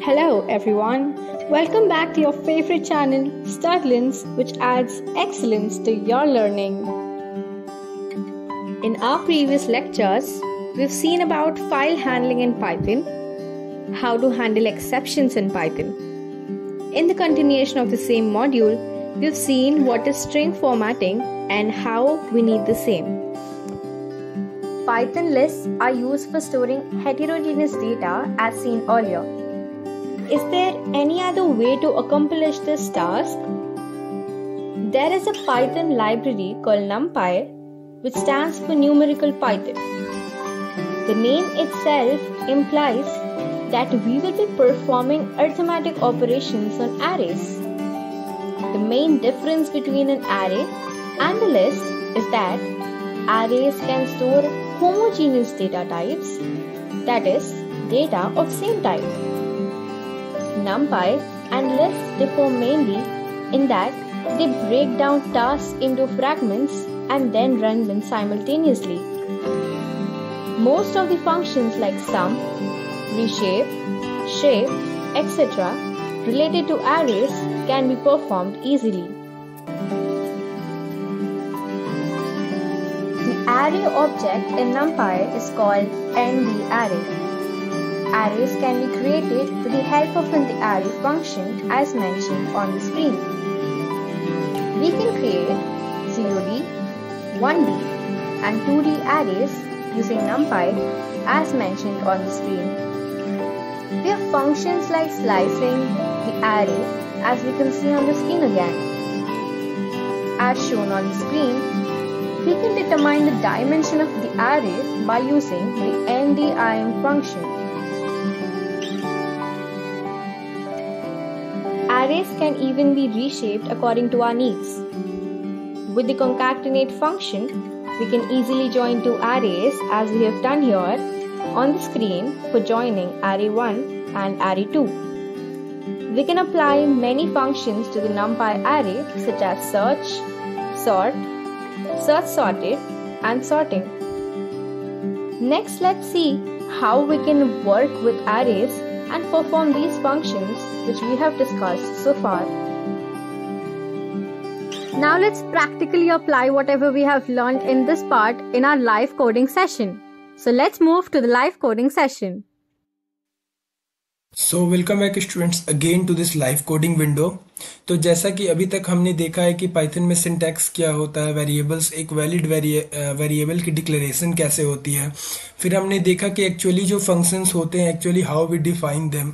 Hello everyone, welcome back to your favorite channel, Studlins, which adds excellence to your learning. In our previous lectures, we've seen about file handling in Python, how to handle exceptions in Python. In the continuation of the same module, we've seen what is string formatting and how we need the same. Python lists are used for storing heterogeneous data as seen earlier. Is there any other way to accomplish this task? There is a Python library called NumPy, which stands for Numerical Python. The name itself implies that we will be performing arithmetic operations on arrays. The main difference between an array and a list is that arrays can store homogeneous data types, that is, data of same type. NumPy and lists differ mainly in that they break down tasks into fragments and then run them simultaneously. Most of the functions like sum, reshape, shape, etc. related to arrays can be performed easily. The array object in NumPy is called ndArray. Arrays can be created with the help of an array function as mentioned on the screen. We can create 0D, 1D and 2D arrays using NumPy as mentioned on the screen. We have functions like slicing the array as we can see on the screen again. As shown on the screen, we can determine the dimension of the array by using the ndim function. Arrays can even be reshaped according to our needs. With the concatenate function, we can easily join two arrays as we have done here on the screen for joining array 1 and array 2. We can apply many functions to the NumPy array such as search, sort, search sorted and sorting. Next, let's see how we can work with arrays and perform these functions which we have discussed so far. Now let's practically apply whatever we have learned in this part in our live coding session. So let's move to the live coding session. So welcome back students again to this live coding window. तो जैसा कि अभी तक हमने देखा है कि Python में सिंटैक्स क्या होता है, वेरिएबल्स, एक वैलिड वेरिएबल की डिक्लेरेशन कैसे होती है, फिर हमने देखा कि एक्चुअली जो फंक्शंस होते हैं actually how we define them,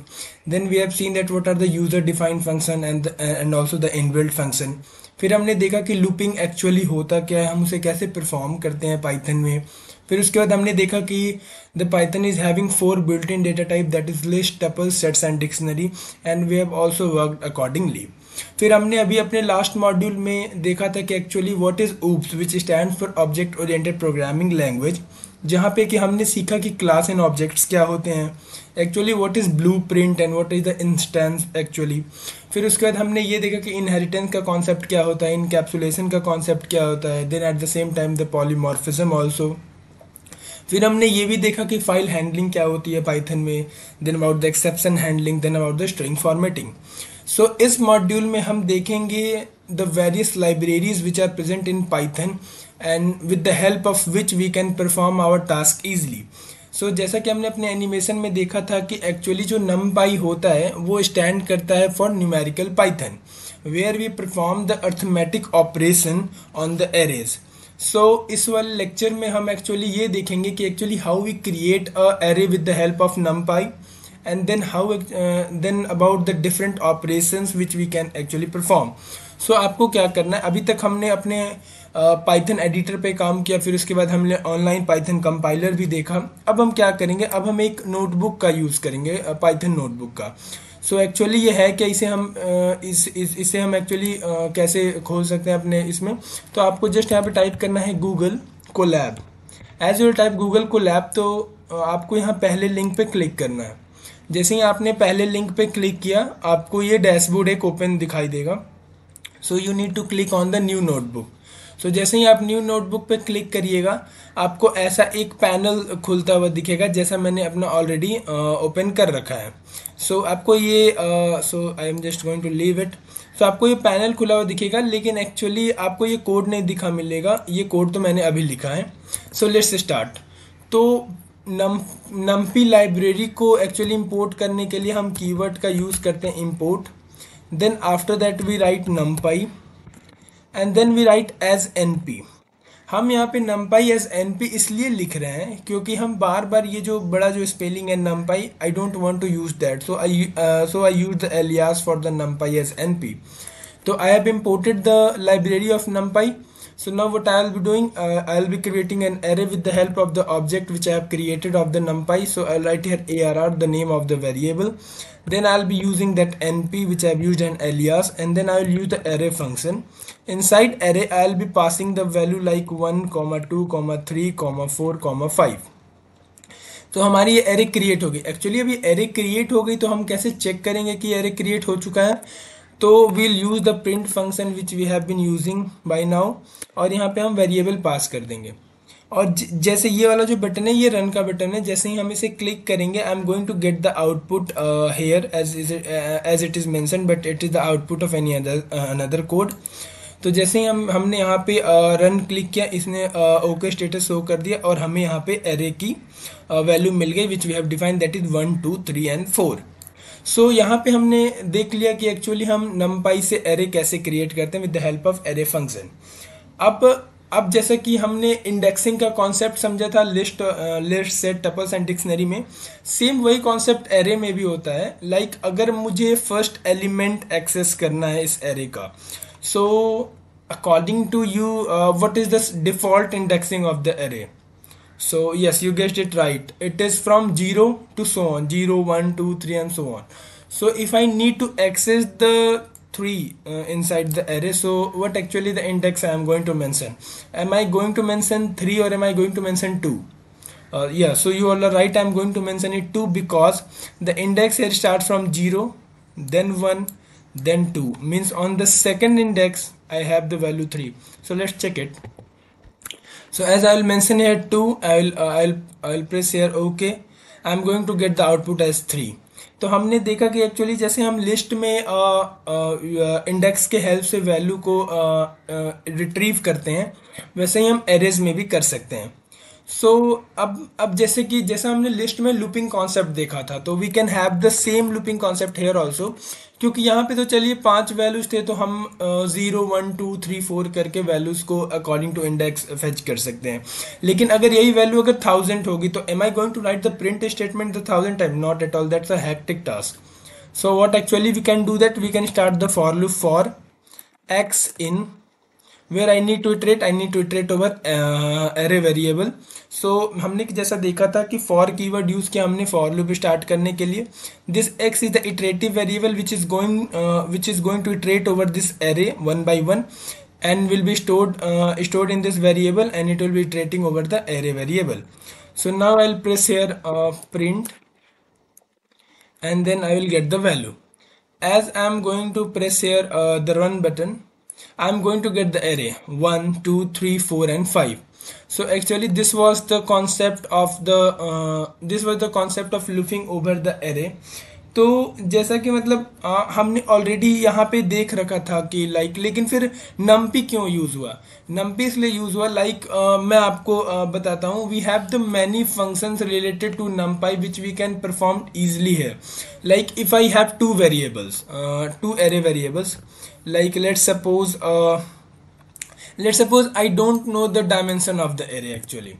then we have seen that what are the user defined function and also the inbuilt function. फिर हमने देखा कि लूपिंग एक्चुअली होता क्या है, हम उसे कैसे परफॉर्म करते हैं पाइथन में. फिर उसके बाद हमने देखा कि the Python is having 4 built in data type that is list, tuples, sets and dictionary and we have also worked accordingly. फिर हमने अभी अपने लास्ट मॉड्यूल में देखा था कि actually what is OOPS which stands for object oriented programming language, जहाँ पे कि हमने सीखा कि क्लास एंड ऑब्जेक्ट्स क्या होते हैं, actually what is blueprint and what is the instance actually. फिर उसके बाद हमने ये देखा कि इनहेरिटेंस का कॉन्सेप्ट क्या होता है, इनकैप्सुलेशन का कॉन्सेप्ट क्या होता है, then at the same time the polymorphism also. फिर हमने ये भी देखा कि फाइल हैंडलिंग क्या होती है पाइथन में, then about the exception handling, then about the string formatting. So इस मॉड्यूल में हम देखेंगे the various libraries which are present in Python and with the help of which we can perform our task easily. So जैसा कि हमने अपने animation में देखा था कि एक्चुअली जो NumPy होता है वो स्टैंड करता है for numerical Python, where we perform the arithmetic operation on the arrays. So इस वाले लेक्चर में हम एक्चुअली ये देखेंगे कि actually how we create a array with the help of NumPy and then about the different operations which we can actually perform. So आपको क्या करना है, अभी तक हमने अपने पाइथन एडिटर पे काम किया, फिर उसके बाद हमने ऑनलाइन पाइथन कंपाइलर भी देखा. अब हम क्या करेंगे, अब हम एक नोटबुक का यूज़ करेंगे, पाइथन नोटबुक का. सो एक्चुअली ये है कि इसे हम इसे हम एक्चुअली कैसे खोल सकते हैं अपने इसमें. तो आपको जस्ट यहाँ पे टाइप करना है Google Colab. As you type Google Colab तो आपको यहाँ पहले लिंक पे क्लिक करना है. जैसे ही आपने पहले लिंक पे क्लिक किया आपको ये डैशबोर्ड एक ओपन दिखाई देगा. So you need to click on the new notebook. So जैसे ही आप न्यू नोटबुक पे क्लिक करिएगा आपको ऐसा एक पैनल खुलता हुआ दिखेगा, जैसा मैंने अपना ऑलरेडी ओपन कर रखा है। सो आपको ये so I am just going to leave it. So आपको ये पैनल खुला हुआ दिखेगा, लेकिन एक्चुअली आपको ये कोड नहीं दिखा मिलेगा। ये कोड तो मैंने अभी लिखा है। So let's start. तो नमपी लाइब्रेरी को एक्चुअली इंपोर्ट करने के लिए हम कीवर्ड का यूज करते हैं import, then after that we write numpy and then we write as np। हम यहाँ पे numpy एज np इसलिए लिख रहे हैं क्योंकि हम बार बार ये जो बड़ा जो स्पेलिंग है numpy, I don't want to use that, so I use the alias for the numpy as np। तो I have imported the library of numpy. So now what I will be doing, I will be creating an array with the help of the object which I have created of the numpy. So I'll write here arr, the name of the variable. Then I'll be using that np which I have used an alias, and then I will use the array function. Inside array I'll be passing the value like 1, 2, 3, 4, 5. तो हमारी ये array create हो गई। Actually अभी array create हो गई तो हम कैसे चेक करेंगे कि एरे क्रिएट हो चुका है? तो we'll use the print function which we have been using by now, और यहाँ पे हम वेरिएबल पास कर देंगे। और जैसे ये वाला जो बटन है ये रन का बटन है, जैसे ही हम इसे क्लिक करेंगे I am going to get the output here as it is mention, but it is the output of any another code. तो जैसे ही हमने यहाँ पे रन क्लिक किया, इसने ओके स्टेटस शो कर दिया और हमें यहाँ पे एरे की वैल्यू मिल गई which we have defined, that is 1, 2, 3 and 4। So यहाँ पे हमने देख लिया कि एक्चुअली हम numpy से एरे कैसे क्रिएट करते हैं with the help of array function. अब जैसा कि हमने इंडेक्सिंग का कॉन्सेप्ट समझा था list set tuples and dictionary में, सेम वही कॉन्सेप्ट एरे में भी होता है। लाइक अगर मुझे फर्स्ट एलिमेंट एक्सेस करना है इस एरे का, so according to you what is the default indexing of the array? So yes, you guessed it right. It is from 0 to so on, 0, 1, 2, 3 and so on. So if I need to access the 3 inside the array, so what actually the index I am going to mention? Am I going to mention 3 or am I going to mention 2? Yeah, so you all are right, I am going to mention it 2 because the index here starts from 0, then 1, then 2. Means on the second index I have the value 3. So let's check it. So as I will mention here 2, I'll press here OK. I'm going to get the output as 3. तो हमने देखा कि actually जैसे हम list में index के help से value को रिट्रीव करते हैं, वैसे ही हम एरेज में भी कर सकते हैं। सो अब जैसा हमने लिस्ट में लूपिंग कॉन्सेप्ट देखा था, तो we can have the same looping concept here also, क्योंकि यहाँ पे तो चलिए 5 वैल्यूज थे तो हम 0, 1, 2, 3, 4 करके वैल्यूज को अकॉर्डिंग टू इंडेक्स फेच कर सकते हैं। लेकिन अगर यही वैल्यू अगर 1000 होगी तो am I going to write the print statement the 1000 time? Not at all, that's a hectic task. So what actually we can do that, we can start the for loop for x in where I need to iterate over array variable। So हमने जैसा देखा था कि for keyword use किया हमने for loop start करने के लिए। This x is the iterative variable which is going to iterate over this array one by one and will be stored in this variable, and it will be iterating over the array variable. So now I'll press here print and then I will get the value. As I'm going to press here the run button, I'm going to get the array 1, 2, 3, 4 and 5. So actually this was the concept of looping over the array। तो जैसा कि मतलब हमने already यहाँ पे देख रखा था कि लेकिन फिर numpy क्यों यूज हुआ? numpy इसलिए यूज हुआ मैं आपको बताता हूँ। We have the many functions related to numpy which we can perform easily है। Like if I have 2 variables, 2 array variables, like let's suppose I don't know the dimension of the array। actually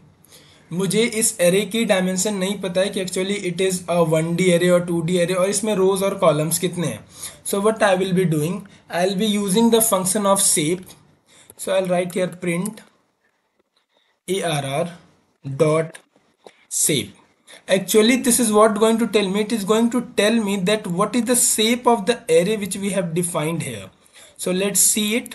मुझे इस array की dimension नहीं पता है कि actually it is a 1D array और 2D array और इसमें रोज और कॉलम्स कितने हैं। So what I will be doing, I will be using the function of shape। So I will write here print arr dot shape। Actually this is what going to tell me, it is going to tell me that what is the shape of the array which we have defined here। So let's see it।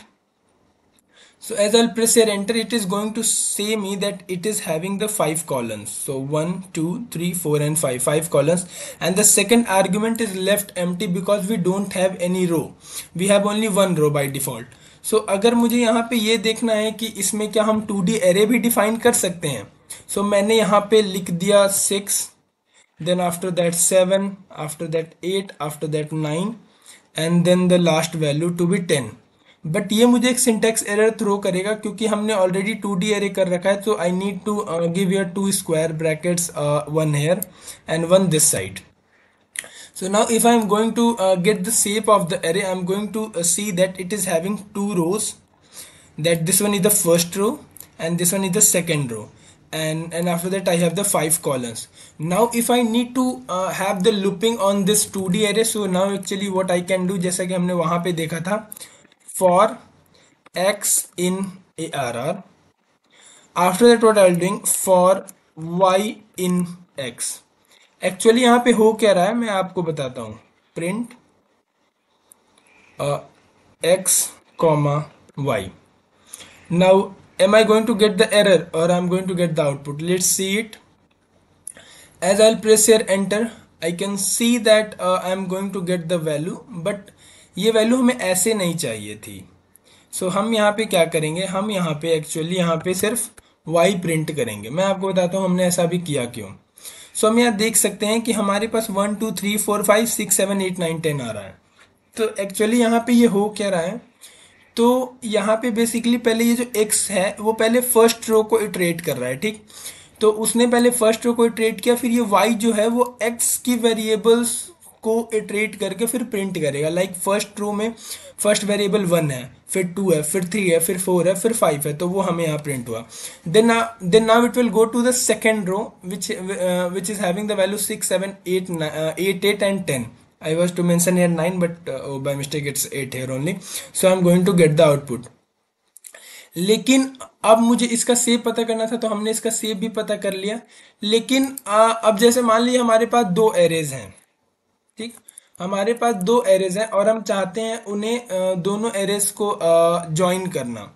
So as I'll press here enter, it is going to say me that it is having the 5 columns। So 1, 2, 3, 4 and 5 columns, and the second argument is left empty because we don't have any row, we have only one row by default। सो अगर मुझे यहाँ पे ये देखना है कि इसमें क्या हम 2D एरे भी डिफाइन कर सकते हैं, सो मैंने यहाँ पे लिख दिया 6, then after that 7, after that 8, after that 9, and then the last value to be 10. But ये मुझे एक सिंटेक्स एरर थ्रो करेगा क्योंकि हमने ऑलरेडी 2D एरे कर रखा है, तो I need to give here 2 square brackets, 1 here and 1 this side. So now if I am going to get the shape of the array, I am going to see that it is having 2 rows, that this one is the first row and this one is the second row, and after that I have the 5 columns. Now if I need to have the looping on this 2D array, so now actually what I can do, जैसा कि हमने वहां पे देखा था, for x in arr, after that what I'll doing for y in x. Actually यहाँ पे हो क्या रहा है मैं आपको बताता हूँ. Print x comma y. Now am I going to get the error or I'm going to get the output? Let's see it. As I'll press here enter, I can see that I'm going to get the value, but ये value हमें ऐसे नहीं चाहिए थी. सो हम यहाँ पे क्या करेंगे, हम यहाँ पे एक्चुअली यहाँ पे सिर्फ y प्रिंट करेंगे. मैं आपको बताता हूँ हमने ऐसा भी किया क्यों. सो हम यहाँ देख सकते हैं कि हमारे पास 1 2 3 4 5 6 7 8 9 10 आ रहा है. तो एक्चुअली यहाँ पे ये हो क्या रहा है, तो यहाँ पे बेसिकली पहले ये जो x है वो पहले फर्स्ट रो को इटरेट कर रहा है, ठीक. तो उसने पहले फर्स्ट रो को इटरेट किया, फिर ये y जो है वो x की वेरिएबल्स को इटरेट करके फिर प्रिंट करेगा. लाइक फर्स्ट रो में फर्स्ट वेरिएबल 1 है, फिर 2 है, फिर 3 है, फिर 4 है, फिर 5 है, तो वो हमें यहाँ प्रिंट हुआ. Then now it will go to the second row which is having the value 6 7 8 8 and 10. I was to mention here 9, but by mistake it's 8 here only. So I'm going to get the output. लेकिन अब मुझे इसका save पता करना था, तो हमने इसका सेव भी पता कर लिया. लेकिन अब जैसे मान लीजिए हमारे पास 2 एरेज हैं, ठीक. हमारे पास 2 एरेज हैं और हम चाहते हैं उन्हें दोनों एरेज को ज्वाइन करना.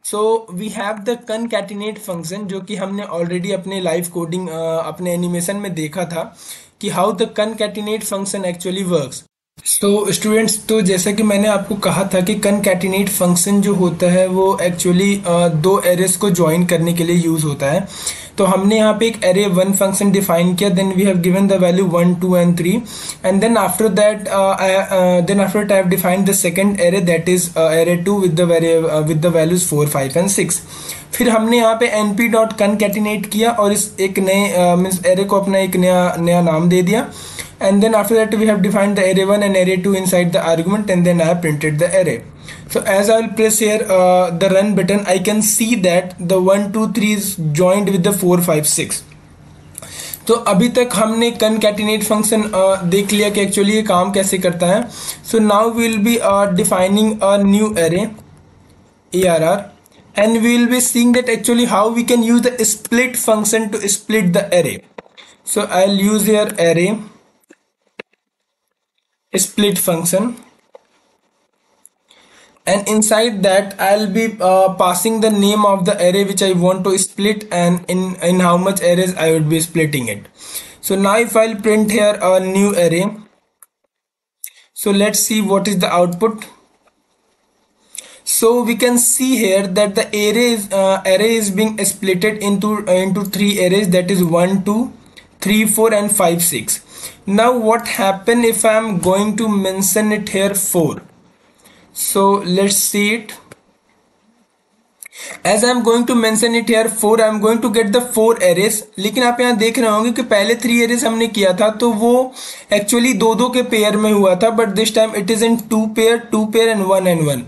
So we have the concatenate function, जो कि हमने ऑलरेडी अपने लाइव कोडिंग अपने एनिमेशन में देखा था कि how the concatenate function actually works. तो स्टूडेंट्स, तो जैसा कि मैंने आपको कहा था कि कनकैटिनेट फंक्शन जो होता है वो एक्चुअली 2 एरेज को ज्वाइन करने के लिए यूज होता है. तो हमने यहाँ पे एक एरे 1 फंक्शन डिफाइन किया, then we have given the value 1 2 and 3, and then after that I have defined the second array, that is array 2 with the values 4 5 and 6. फिर हमने यहाँ पे np.concatenate किया और इस एक नए मीन्स एरे को अपना एक नया नाम दे दिया. And then after that we have defined the array 1 and array 2 inside the argument, and then I have printed the array. So as I will press here the run button, I can see that the 1 2 3 is joined with the 4 5 6. तो अभी तक हमने concatenate function देख लिया कि actually ये काम कैसे करता है. So now we will be defining a new array arr, and we will be seeing that actually how we can use the split function to split the array. So I'll use here array split function, and inside that I'll be passing the name of the array which I want to split, and in how much arrays I would be splitting it. So now if I'll print here a new array, so let's see what is the output. So we can see here that the array is being splitted into 3 arrays, that is 1 2 3 4 and 5 6. Now what happen if I am going to mention it here 4? So let's see it. As I am going to mention it here 4, I am going to get the 4 arrays. लेकिन आप यहाँ देख रहे होंगे कि पहले 3 arrays हमने किया था तो वो एक्चुअली 2 के पेयर में हुआ था, but this time it is in 2 pair and 1 and 1.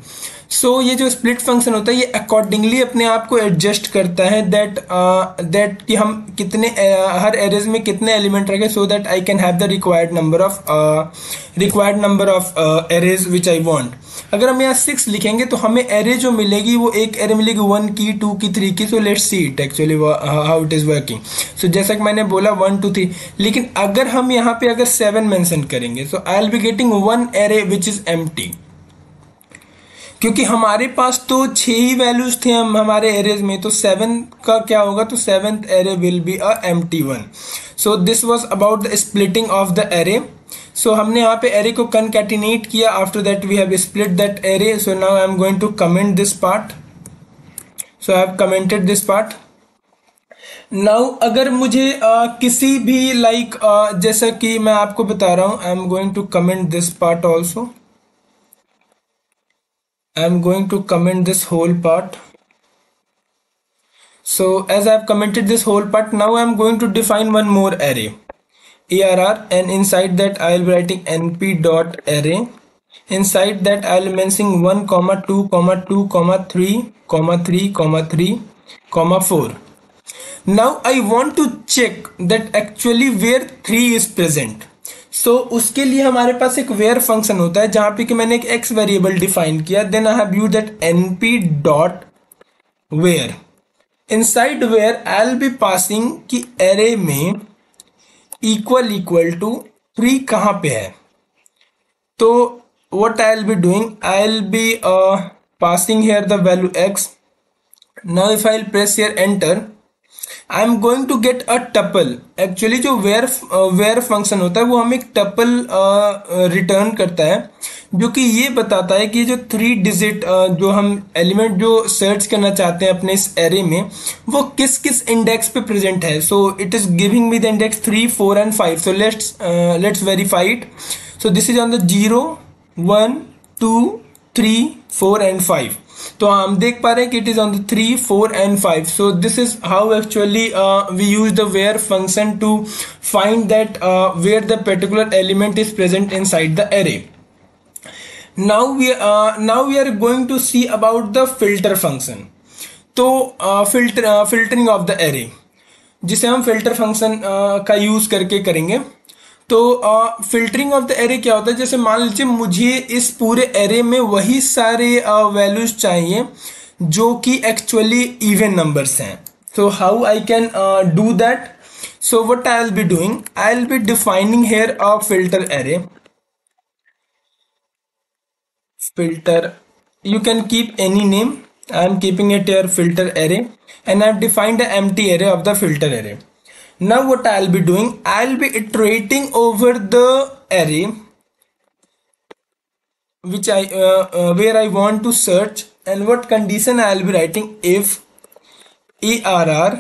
सो ये जो स्प्लिट फंक्शन होता है ये अकॉर्डिंगली अपने आप को एडजस्ट करता है दैट कि हम कितने हर एरेज में कितने एलिमेंट रखें, so that I can have the required number of arrays which I want. अगर हम यहाँ 6 लिखेंगे तो हमें एरे जो मिलेगी वो एक एरे मिलेगी 1 की 2 की 3 की. So let's see it actually how it is working. So जैसा कि मैंने बोला 1 2 3, लेकिन अगर हम यहाँ पे अगर 7 मेंशन करेंगे so I will be getting 1 array which is empty, क्योंकि हमारे पास तो 6 ही वैल्यूज थे हमारे एरेज में. तो 7 का क्या होगा, तो 7th array will be a empty one. So this was about the splitting of the array. So हमने यहाँ पे एरे को कंकैटिनेट किया, after that we have split that array. So now I am going to comment this part. So I have commented this part. Now अगर मुझे किसी भी जैसा कि मैं आपको बता रहा हूं, I am going to comment this part also. I am going to comment this whole part. So as I have commented this whole part, now I am going to define one more array, arr, and inside that I will be writing np dot array. Inside that I will be mentioning 1 comma 2 comma 2 comma 3 comma 3 comma 3 comma 4. Now I want to check that actually where 3 is present. So उसके लिए हमारे पास एक where function होता है जहां पे कि मैंने एक x वेरिएबल डिफाइन किया. Then I have used that np dot where. Inside where I will be passing कि एरे में इक्वल टू 3 कहां पे है. तो what I will be doing, I will be passing here the value x. Now if I will press here enter, I am going to get a tuple. Actually जो where function होता है वो हमें एक टपल रिटर्न करता है, जो कि ये बताता है कि जो 3 डिजिट जो हम एलिमेंट जो सर्च करना चाहते हैं अपने इस एरे में, वो किस किस इंडेक्स पे प्रेजेंट है. So it is giving me the index 3, 4 and 5. So let's verify it. So this is on the 0, 1, 2, 3, 4 and 5. तो हम देख पा रहे हैं कि it is on the 3, 4 and 5. So this is how actually we use the where function to find that where the particular element is present inside the array. Now we are going to see about the filter function. तो filtering of the array, जिसे हम filter function का use करके करेंगे. तो filtering of the array क्या होता है, जैसे मान लीजिए मुझे इस पूरे array में वही सारे values चाहिए जो कि actually even numbers हैं. So how I can do that? So what I will be doing, I will be defining here a filter array. Filter, you can keep any name. I am keeping it here filter array, and I have defined the empty array of the filter array. Now what I will be doing, I will be iterating over the array which where I want to search, and what condition I will be writing if arr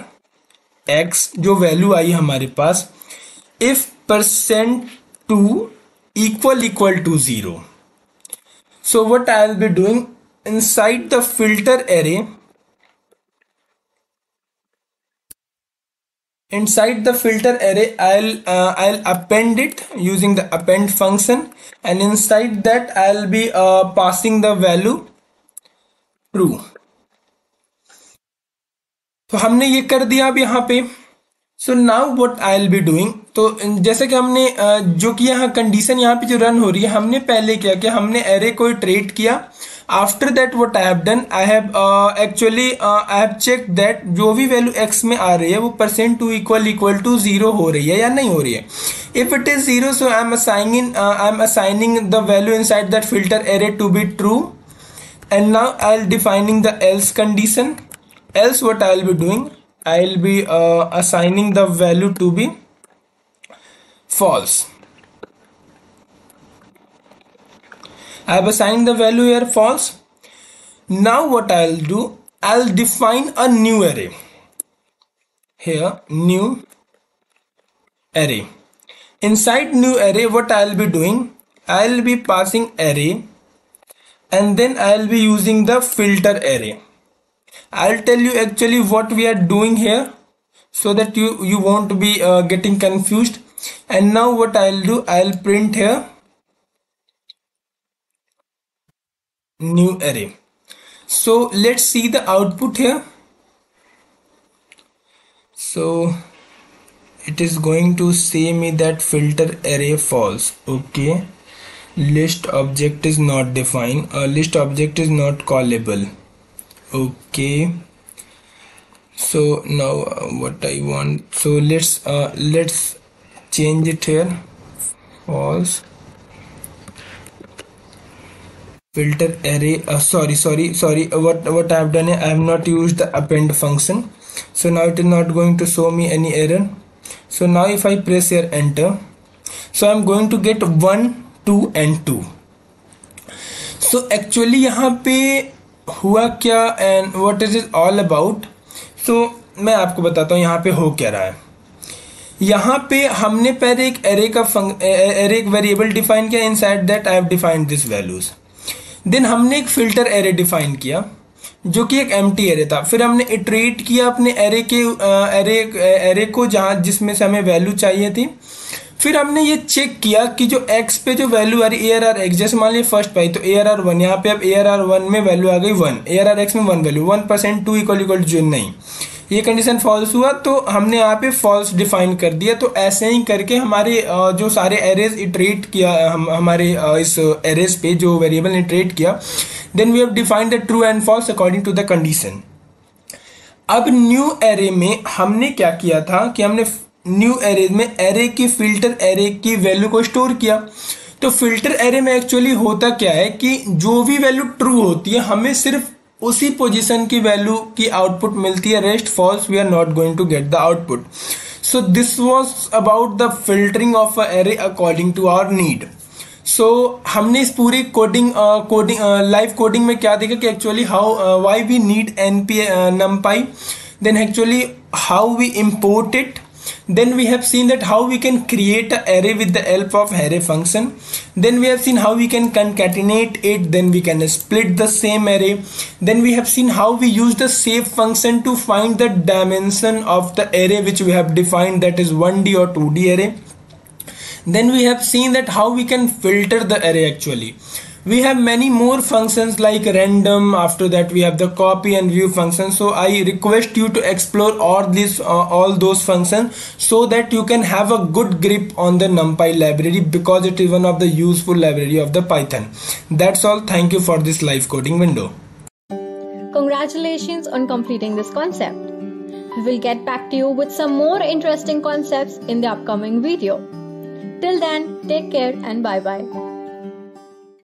x जो value आई हमारे पास, if %2 equal to 0. So what I will be doing, inside the filter array, I'll append it using the append function, and inside that I'll be passing the value true. तो हमने ये कर दिया अब यहाँ पे. So now what I will be doing, तो जैसे कि हमने जो कि यहाँ कंडीशन यहाँ पे जो रन हो रही है, हमने पहले क्या किया, हमने एरे को इटरेट किया. After that what I have done, I have check that जो भी वैल्यू x में आ रही है वो %2 equal to 0 हो रही है या नहीं हो रही है. If it is 0, so I am assigning the value inside that filter array to be true. And now I will defining the else condition. Else what I will be doing, I will be assigning the value to be false. I have assigned the value here false. Now what I will do, I will define a new array. Here new array. Inside new array, what I will be doing, I will be passing array, and then I will be using the filter array. I'll tell you actually what we are doing here so that you won't be getting confused. And now what I'll do, I'll print here new array. So let's see the output here. So it is going to say me that filter array false. Okay, list object is not defined, list object is not callable. Okay, so now what I want, so let's change it here false. Filter array, sorry, what I have done is I have not used the append function, so now it is not going to show me any error. So now if I press here enter, So I'm going to get 1, 2 and 2. So actually यहाँ पे हुआ क्या and what is it all about? So मैं आपको बताता हूँ यहाँ पे हो क्या रहा है. यहाँ पे हमने पहले एक एरे एक वेरिएबल डिफाइन किया. Inside that I have defined this values. Then हमने एक फिल्टर एरे डिफाइन किया जो कि एक एम्प्टी एरे था. फिर हमने इटरेट किया अपने एरे को जहाँ जिसमें से हमें वैल्यू चाहिए थी. फिर हमने ये चेक किया कि जो x पे जो वैल्यू आ रही है ARR(x), जैसे मान लीजिए फर्स्ट पाई तो ARR1, यहाँ पे अब ARR1 में वैल्यू आ गई 1, ARR(x) में 1 वैल्यू, 1% 2 = 0 नहीं, ये कंडीशन फॉल्स हुआ तो हमने यहाँ पे फॉल्स डिफाइन कर दिया. तो ऐसे ही करके हमारे जो सारे एरेज इटरेट किया हमारे इस एरेज पे जो वेरिएबल इटरेट किया, then we have defined the true and false according to the condition. अब न्यू एरे में हमने क्या किया था कि हमने न्यू एरे में एरे की फिल्टर एरे की वैल्यू को स्टोर किया. तो फिल्टर एरे में एक्चुअली होता क्या है कि जो भी वैल्यू ट्रू होती है हमें सिर्फ उसी पोजीशन की वैल्यू की आउटपुट मिलती है, rest false we are not going to get the output. So this was about the filtering of a array according to our need. So हमने इस पूरी लाइव कोडिंग में क्या देखा कि actually why we need numpy, then actually how we import it. Then we have seen that how we can create an array with the help of array function. Then we have seen how we can concatenate it. Then we can split the same array. Then we have seen how we use the save function to find the dimension of the array which we have defined, that is 1D or 2D array. Then we have seen that how we can filter the array actually. We have many more functions like random. After that we have the copy and view functions. So I request you to explore all those functions so that you can have a good grip on the NumPy library, because it is one of the useful library of the Python. That's all. Thank you for this live coding window. Congratulations on completing this concept. We will get back to you with some more interesting concepts in the upcoming video. Till then, take care and bye bye.